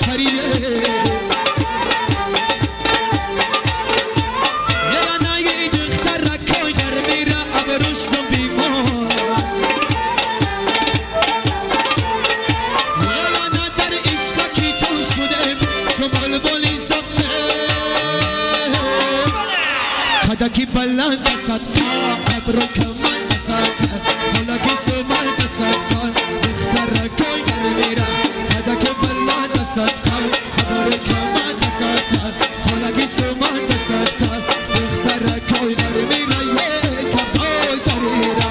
پریده خدکی بلند صدقه ابرو کمال صدقه حالا که سمال صدقه دختر کوی در میره خدکی بلند صدقه ابرو کمال صدقه حالا که سمال صدقه دختر کوی در میره یک کوی در میره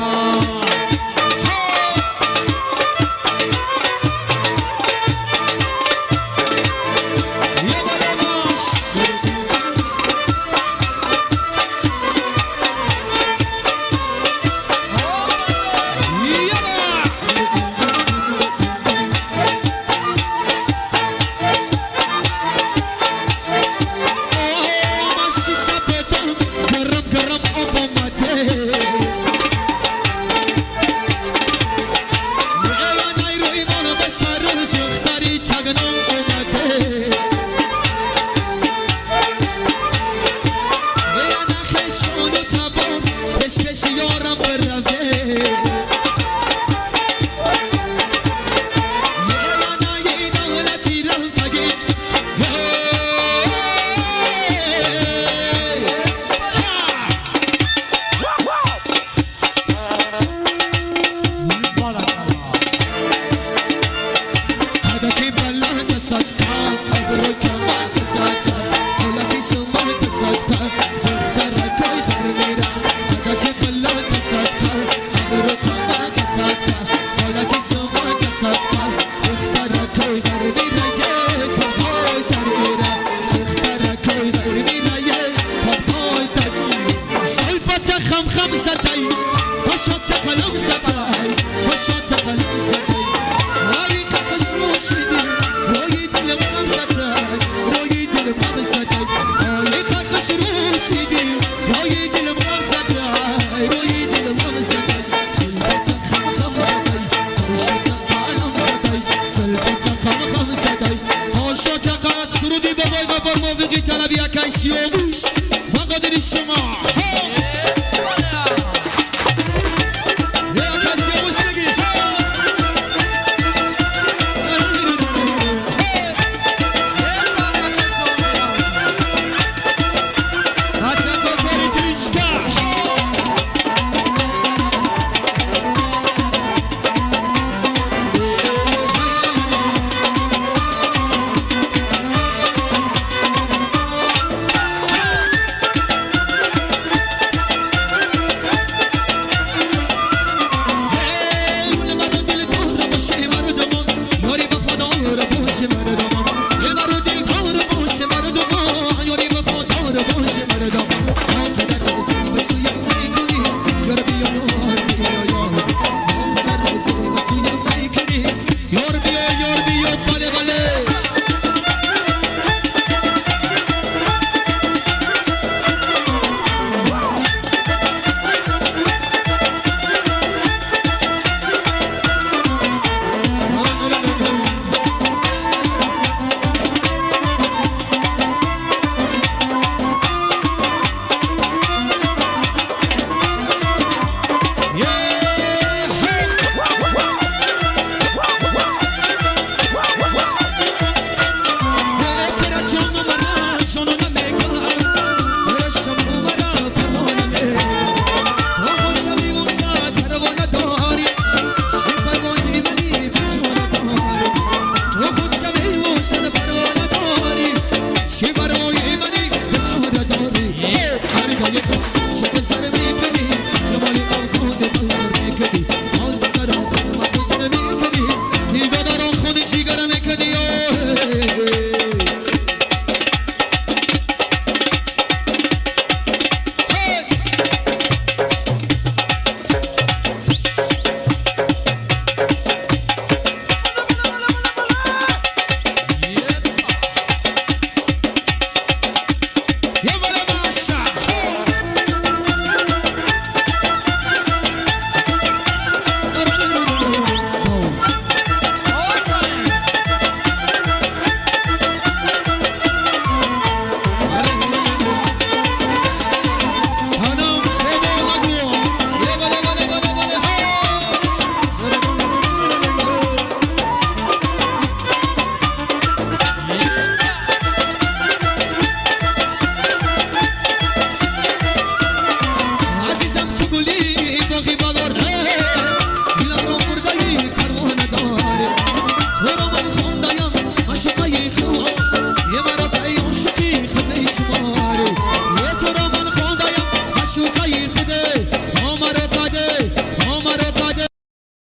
خم زدی پشت قلم زدی پشت قلم زدی وای قفس روشیدی روی دلم غم زدی روی دلم غم زدی وای قفس روشیدی روی دلم غم زدی روی دلم غم زدی سلفت خم زدی پشت قلم زدی سلفت خم زدی پشت قد سرودی بابای غفار موفقی طلبی اکیسیوموش فقط شما